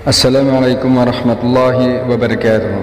Assalamu alaykum va rahmatullohi va barakatuh.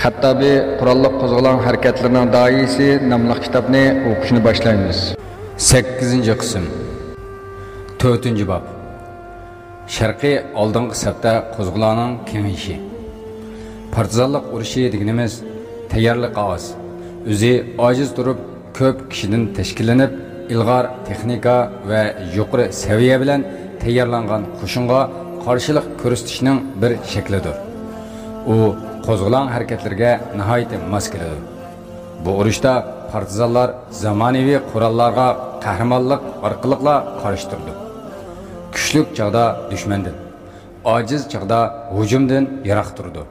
Xattabi Qurolliq qo'zg'olon harakatlarining doisi nomli kitobni o'qishni boshlaymiz. 8-qism 4-bob Sharqiy oldingi safda qo'zg'olonning kengayishi. Partizanlik urushi deganimiz tayyorlik oz. O'zi ojiz turib ko'p kishidan tashkillanib, ilg'or texnika va yuqori saviya bilan tayyorlangan qo'shinga qarshilik ko'rsatishning bir shaklidir. U qo'zg'olon harakatlariga nihoyat mos keladi. Bu urushda partizanlar zamonaviy qurollarga qahramonlik orqali qarshi turdi. Kuchli chog'da dushmandan, ojiz chog'da hujumdan yiroq turdi.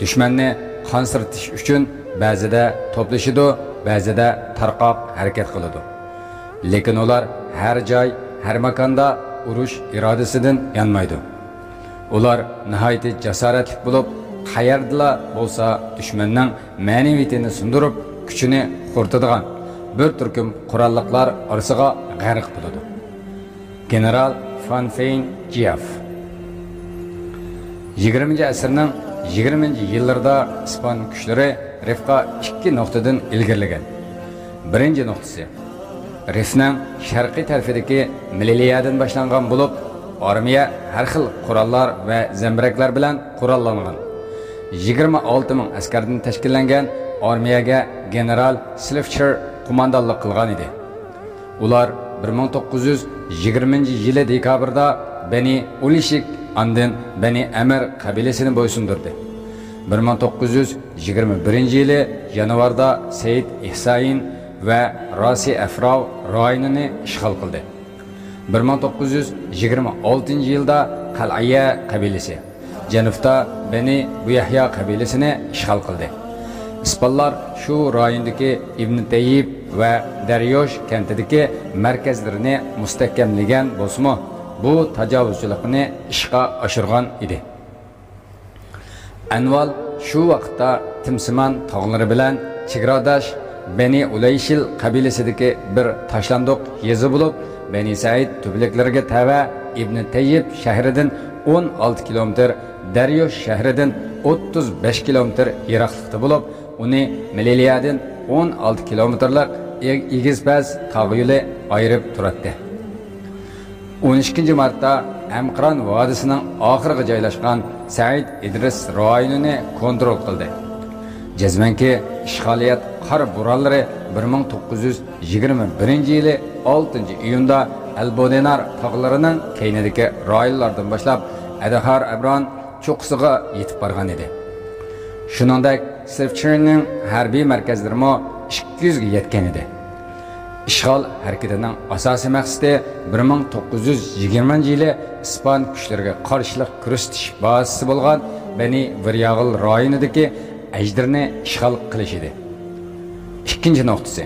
Dushmanni qansirtish uchun ba'zida to'plashidi, ba'zida tarqoq harakat qiladi. Lekin ular har joy, har makonda urush irodasidan yanmaydi. Ular nihoyat jasoratli bo'lib, qayerda bo'lsa dushmanning ma'naviyatini sindirib, kuchini qo'rtadigan bir turkum qurolliqlar orasiga g'arq bo'ladi. General Van Fein Giaf 20-asrning 20-yillarida Ispan kuchlari Rifqa 2 nuqtadan ilgirlagan. Birinchi nuqtasi Rifning sharqiy tarafidagi mililiyadan boshlangan bo'lib, armiya har xil qurollar va zambiraklar bilan qurollangan. 26 ming askardan tashkillangan armiyaga general Slifcher qo'mondonlik qilgan edi. Ular 1920-yili dekabrda Beni Ulishik andin Beni Amir qabilasini bo'ysundirdi. 1921-yili yanvarda Said Ihsain ve Rasi Afrov rayonini ishg'ol qildi. 1926-yilda Qal'aya qabilasi, janubda Beni Buyahya qabilasini ishg'ol qildi. Ispanlar shu rayondagi Ibn Tayyib va Daryosh kentidagi markazlarini mustahkamlagan bo'lsa-mu, bu tajovuzchilikni ishga oshirgan edi. Anval shu vaqtda Timsiman tog'lari bilan chegaradosh Beni Ulayshil qabilasidagi bir tashlandiq yezi bo'lib, Beni Said tubliklariga tava Ibn Tayyib shahridan 16 kilometr, Daryosh shahridan 35 kilometr yiroqlikda bo'lib, uni Mililiyadan 16 kilometrlik egizpaz tog' yo'li ayirib turadi. 12 martda Amqron vodisining oxiriga joylashgan Said Idris rayonini kontrol qildi. Jazmanki ishg'oliyat qor bo'ronlari 1921-yili 6-iyunda Albodenar tog'larining keynidagi rayonlardan boshlab Adahar Abron cho'qqisiga yetib borgan edi. Shuningdek, Slifcherning harbiy markazlari 200 ga yetgan edi. Ishg'ol harakatining asosiy maqsadi 1920-yili Ispan kuchlariga qarshilik ko'rsatish bazasi bo'lgan Beni Viryag'il rayonidagi Ajdirni ishg'ol qilish edi. Ikkinchi nuqtasi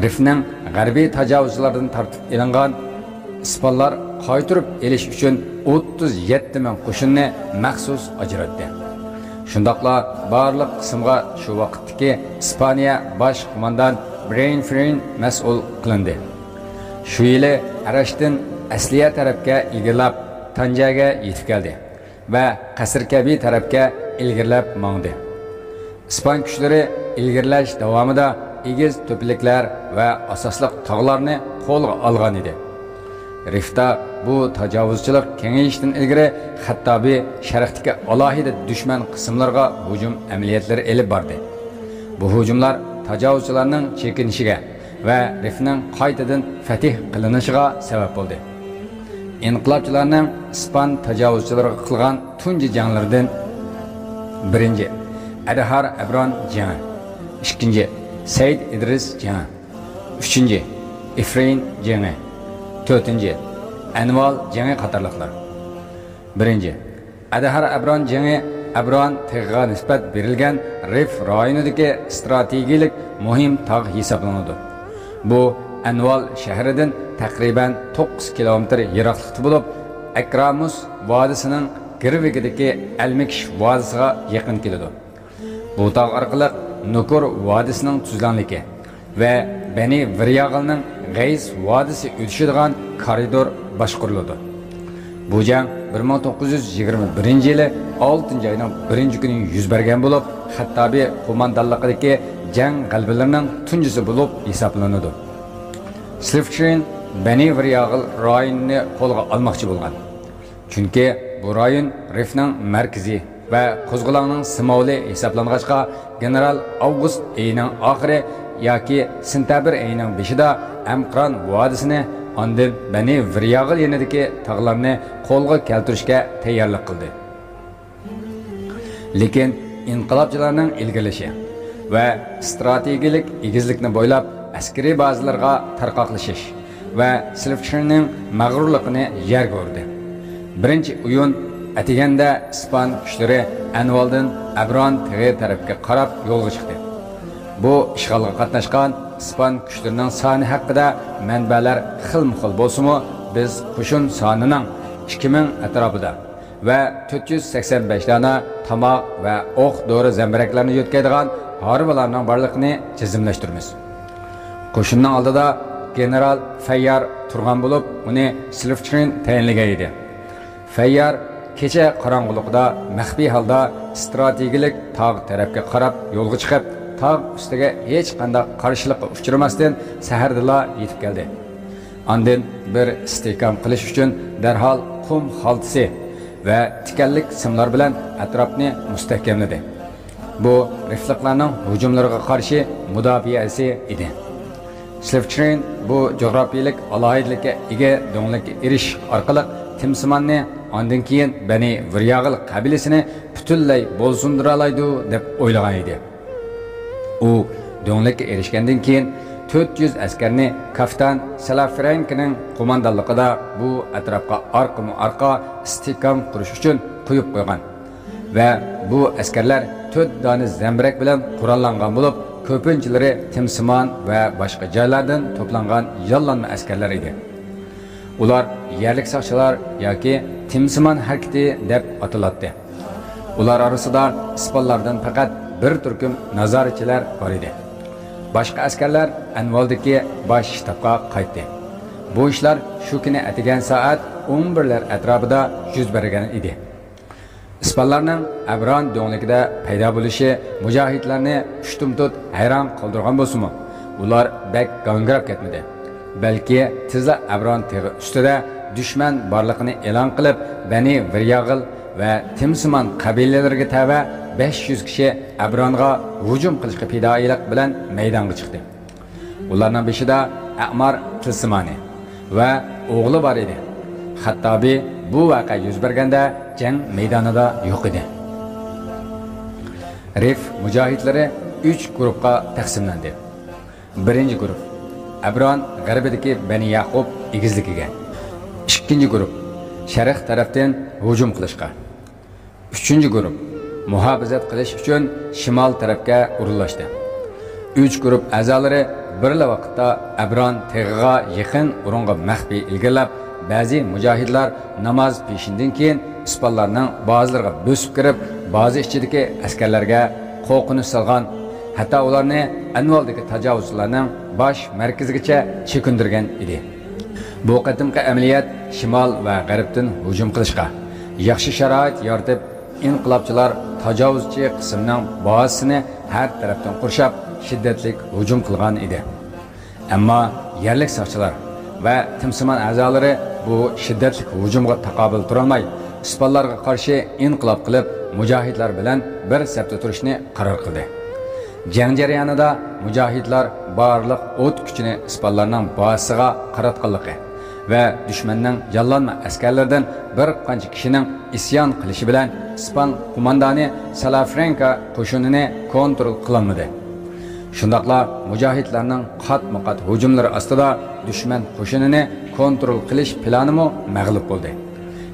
Rifning g'arbiy tajovuzlardan tartib elingan Ispanlar qaytirib elish uchun 37 ming qo'shinni maxsus ajratdi. Shundaqla barliq qismga shu vaqtdagi Ispaniya bosh qo'mondon Brainfrein mas'ul qilindi. Shu yili Arashdan Asliya tarafga ilgirlab Tanjaga yetib keldi va Qasrkabi tarafga ilgirlab mangdi. Ispan kuchlari ilgirlash davomida egiz to'pliklar va asosliq tog'larni qo'lga olgan edi. Rifda bu tajovuzchilik kengayishdan ilgari Xattabi sharqdagi alohida dushman qismlarga hujum amaliyotlari elib bordi. Bu hujumlar tajovuzchilarning chekinishiga va Rifning qaytadan fatih qilinishiga sabab bo'ldi. Inqilobchilarning Ispan tajovuzchilariga qilgan tunji janglardan birinchi Adahar Abron jangi, ikkinchi Said Idris jangi, uchinchi Ifrain jangi, to'rtinchi Anval jangi qatorliqlar. Birinchi Adahar Abron jangi Abron tig'iga nisbat berilgan Rif rayonidagi strategik muhim tog' hisoblanadi. Bu Anval shahridan taqriban 9 kilometr yiroqlikda bo'lib, Akramus vodisining girvigidagi Almikish vodisiga yaqin keladi. Bu tog' orqali Nukur vodisining tuzlanligi va Beni Viryag'ilning G'ays vodisi o'tishadigan koridor boshqariladi. Bu jang 1921 yili 6 ayning 1-kuni yuz bergan bo'lib, Xattabiy qo'mondonligidagi jang g'alabalarining tunjisi bo'lib hisoblanadi. Slivchin Beni Viryag'il rayonini qo'lga olmoqchi bo'lgan. Chunki bu rayon Rifning markazi va qo'zg'olonning simovli hisoblang'achqa general Avgust oyining oxiri yoki sentabr oyining 5-da Amqron vodisini ondan Beni Viryag'il yanidagi tog'larni qo'lga keltirishga tayyorlik qildi. Lekin inqilobchilarning ilgirlishi va strategik egizlikni bo'ylab askariy bazalarga tarqoqlashish va Slivchinning mag'rurligini yerga urdi. Birinchi o'yin atiganda Ispan kuchlari Anvaldan Abron tog'i tarafga qarab yo'lga chiqdi. Bu ishg'olga qatnashgan Ispan kuchlarining soni haqida manbalar xilma-xil bo'lsa-mu, biz qo'shin sonining 2000 atrofida va 485 dona tomoq va o'q dori zambaraklarni yo'tkaydigan harbilarning borligini jazmlashtiramiz. Qo'shinning oldida general Fayyar turgan bo'lib, uni Slivchin tayinlagan edi. Fayyar kecha qorong'ulikda maxfiy holda strategik tog' tarafga qarab yo'lga chiqib, tog' ustiga hech qanday qarshilikqa uchramasdan sahardala yetib keldi. Ondan bir istikam qilish uchun darhol qum xaltasi va tikanlik simlar bilan atrofni mustahkamladi. Bu rifliqlarning hujumlariga qarshi mudofaasi edi. Slivchin bu jo'grafiyalik alohidlikka ega do'nglikka erish orqali Timsimanni ondan keyin Beni Viryag'il qabilasini butunlay bo'ysundira oladi deb o'ylagan edi. U do'nglikka erishgandan keyin 400 askarni Kaftan Salafrankaning qo'mondonligida bu atrofga orqa istikam qurish uchun qo'yib qo'ygan va bu askarlar 4 dona zambarak bilan qurollangan bo'lib, ko'pinchilari Timsimon va boshqa joylardan to'plangan yollanma askarlar edi. Ular yerlik soqchilar yoki Timsimon harakati deb ataladi. Ular orasida ispanlardan faqat bir turkum nazoratchilar bor edi. Boshqa askarlar Anvaldagi bosh shtabga qaytdi. Bu ishlar shu kuni atigan soat 11lar atrofida yuz bergan edi. Ispanlarning Abron do'ngligida paydo bo'lishi mujohidlarni ushtumtut hayron qoldirgan bo'lsa-mu, ular bek gangrab ketmadi. Balki tezla Abron teg'i ustida dushman borligini e'lon qilib, Beni Viryag'il va Timsimon qabilalariga tava 500 kishi Abronga hujum qilishga fidoilik bilan maydonga chiqdi. Ularning beshida A'mar Tilsimoni va o'g'li bor edi. Xattabiy bu voqea yuz berganda jang maydonida yo'q edi. Rif mujohidlari 3 guruhga taqsimlandi. Birinchi guruh Abron g'arbidagi Beni Yaqub egizligiga. Ikkinchi guruh sharq tarafdan hujum qilishga. Uchinchi guruh muhofazat qilish uchun shimol tarafga urilishdi. 3 guruh a'zolari bir vaqtda Abron teg'iga yaqin o'ringa maxfiy ilgirlab, ba'zi mujohidlar namoz peshindan keyin ispanlarning ba'zilariga bo'sib kirib, ba'zi ichidagi askarlarga qo'rqinish solgan, hatto ularni Anvaldagi tajovuzchilarning bosh markazigacha chekindirgan edi. Bu qatimqi amaliyot shimol va g'arbdan hujum qilishga, yaxshi sharoit yaratib, inqilobchilar tajovuzchi qismning bazasini har tarafdan qurshab, shiddatli hujum qilgan edi. Ammo yerlik soqchilar va Timsimon a'zolari bu shiddatli hujumga taqobil turolmay, ispanlarga qarshi inqilob qilib, mujohidlar bilan bir safda turishni qaror qildi. Jang jarayonida mujohidlar barliq o't kuchini ispanlarning bazasiga qaratganligi va dushmanning yollanma askarlaridan bir qancha kishining isyon qilishi bilan ispan qo'mondoni Salafranka qo'shinini kontrol qilolmadi. Shundaqla mujohidlarning qat-muqat hujumlari ostida dushman qo'shinini kontrol qilish plani mag'lub bo'ldi.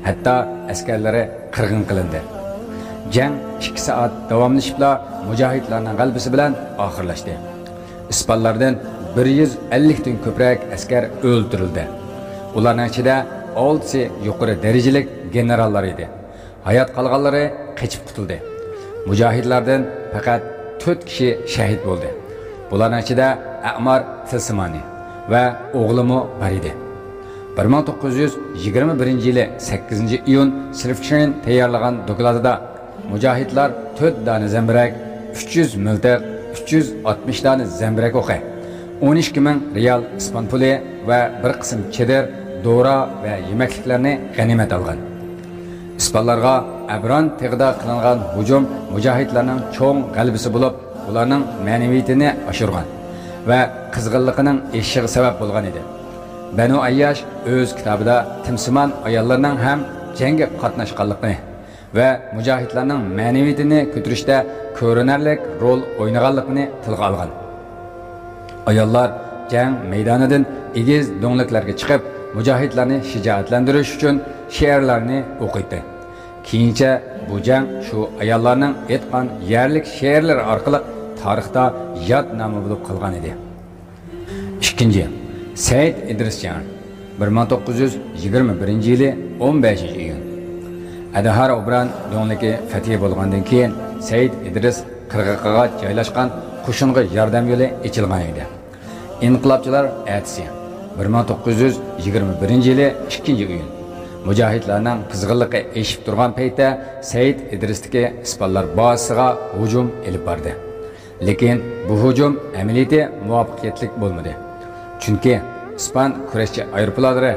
Hatto askarlari qirg'in qilindi. Jang 2 soat davomlashibla mujohidlarning g'alabasi bilan oxirlashdi. Ispanlardan 150 dan ko'proq askar o'ldirildi. Ularning ichida 6 yuqori darajalik generallar edi. Hayot qolganlari qochib qutuldi. Mujohidlardan faqat 4 kishi shahid bo'ldi. Bularning ichida A'mar Tilsimoni va o'g'limi bor edi. 1921 yılı 8 iyun Sirfçinin tayyorlagan dokladida mujohidlar 4 dona zambirak, 300 miltiq, 360 dona zambirak o'qi, 12 ming riyal ispan puli va bir qism chedir, dora va yemakliklarni g'animat olgan. İspanlarga Abron tig'ida qilingan hujum mujohidlarning cho'ng g'alabasi bo'lib, ularning ma'naviyatini oshirgan va qizg'inligining eshishi sabab bo'lgan edi. Banu Ayyash o'z kitobida timsimon ayollarning ham jangga qatnashganligini va mujohidlarning ma'naviyatini ko'tarishda ko'rinarli rol o'ynaganligini tilga olgan. Ayollar jang maydonidan egiz do'ngliklarga chiqib, mujohidlarni shijoatlantirish uchun she'rlarni o'qiydi. Keyincha bu jang shu ayollarning aytgan yerlik she'rlar orqali tarixda yod nomi bo'lib qolgan edi. Ikkinchi, Said İdris Jan 1921 yılı 15 iyun. Adahar Obran do'nligi fatih bo'lgandan keyin Said İdris qirg'iqqa joylashgan qo'shinga yordam yo'li ochilgan edi. İnqilobchilar atisi 1921 yılı 2 iyun. Mujohidlarning qizg'inligi eshib turgan paytda Said İdris'tagi ispanlar bazasiga hujum elib bordi. Lekin bu hujum amaliyoti muvaffaqiyatli bo'lmadi. Çünkü İspan kurashchi aeroplanlari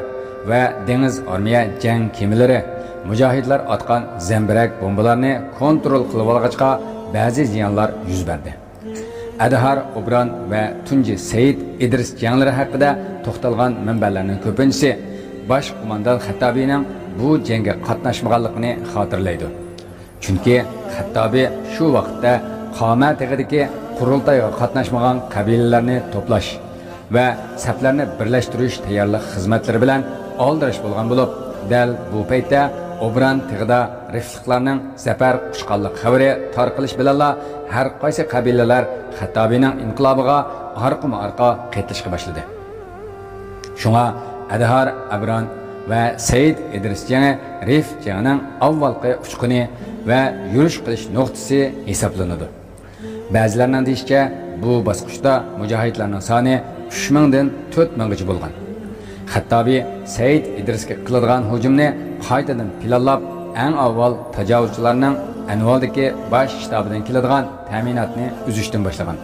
va dengiz armiya jang kemalari mujohidlar atgan zambirak bombalarni kontrol qilib olgachqa ba'zi ziyonlar yuz berdi. Adahar Obran va tunji Said İdris janglari haqida to'xtalgan manbalarning ko'pinchisi bosh qo'mondon Xattobiyning bu jangga qatnashmaganligini xotirlaydi. Chunki Xattobiy shu vaqtda Qoma tag'idagi qurultayga qatnashmagan qabilalarni to'plash va saflarni birlashtirish tayyorlik xizmatlari bilan oldirish bo'lgan bo'lib, dal bu paytda Obran tig'ida rifliqlarning safar quchqanlik xabari tarqalish bilan har qaysi qabilalar Xattobiyning inqilobiga orqama-orqa qaytishga boshladi. Shunga Adahar Abron va Said İdris jangi Rif jangining avvalgi uchquni va yurish qilish nuqtasi hisoblanadi. Ba'zilarning deyishicha, bu bosqichda mujohidlarning soni 3000dan 4000gacha bo'lgan. Xattobiyy Said İdrisga qiladigan hujumni qaytadan planlab, eng avval tajovuzchilarning Anvaldagi bosh shtabidan keladigan ta'minotni uzishdan boshlagan.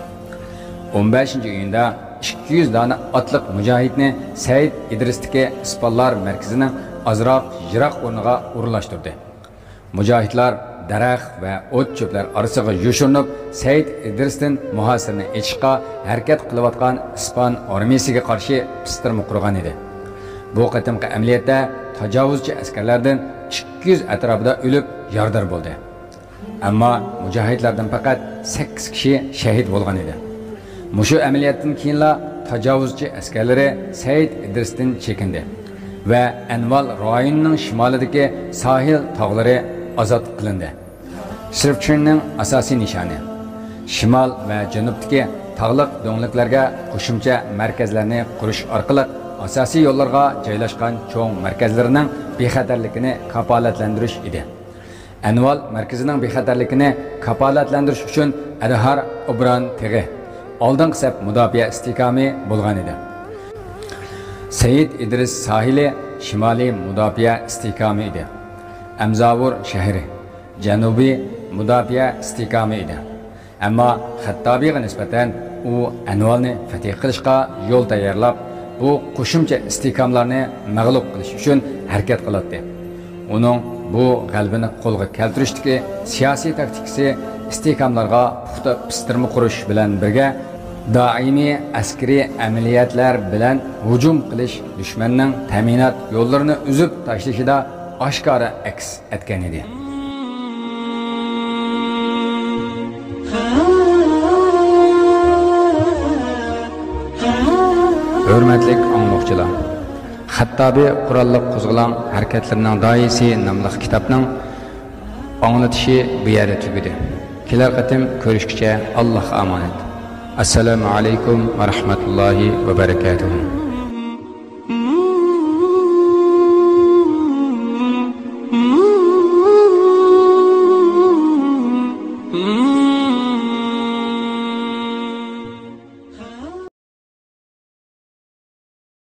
15-iyunda 200 dona otliq mujohidni Said İdrisdagi ispanlar markazining azroq yiroq o'rniga o'rinlashtirdi. Mujohidlar daraxt va o't cho'plar orasiga yoshirinib Said İdrisdan muhosirani echishga harakat qilayotgan ispan armiyasiga qarshi pistirma qurgan edi. Bu qatimqi amaliyotda tajovuzchi askarlardan 200 atrofida o'lib yordar bo'ldi. Ammo mujohidlardan faqat 8 kishi shahid bo'lgan edi. Mushu amaliyotdan keyinla tajovuzchi askarlari Said İdrisdan chekindi va Anval rayonining shimolidagi sahil tog'lari azod qilindi. Sirfçinin asosiy nishoni shimol va janubdagi tog'liq do'ngliklarga qo'shimcha markazlarni qurish orqali asosiy yo'llarga joylashgan cho'ng markazlarining bexatarligini kafolatlantirish edi. Anval markazining bexatarligini kafolatlantirish uchun Adahar Obran tig'i oldingi saf mudofaa istehkomi bo'lgan edi. Said İdris sahili shimoliy mudofaa istehkomi edi. Amzavur shahri janubiy mudofaa istehkomi edi. Ammo Xattobiyga nisbatan u Anvalni fatih qilishga yo'l tayyorlab, bu qo'shimcha istehkomlarni mag'lub qilish uchun harakat qiladi. Uning bu g'alabani qo'lga keltirishdagi siyosiy taktikasi istehkomlarga puxta pistirma qurish bilan birga doimiy askariy amaliyotlar bilan hujum qilish, dushmanning ta'minot yo'llarini uzib tashlashida oshkora aks etgan edi. Hurmatli anglovchilar, Xattobiyy qurolliq qo'zg'olon harakatlarining doisi nomli kitobning anglatishi bu yerda tugadi. Kelar qatim ko'rishguncha Alloh omonat. Assalomu alaykum va rahmatullohi va barakatuh.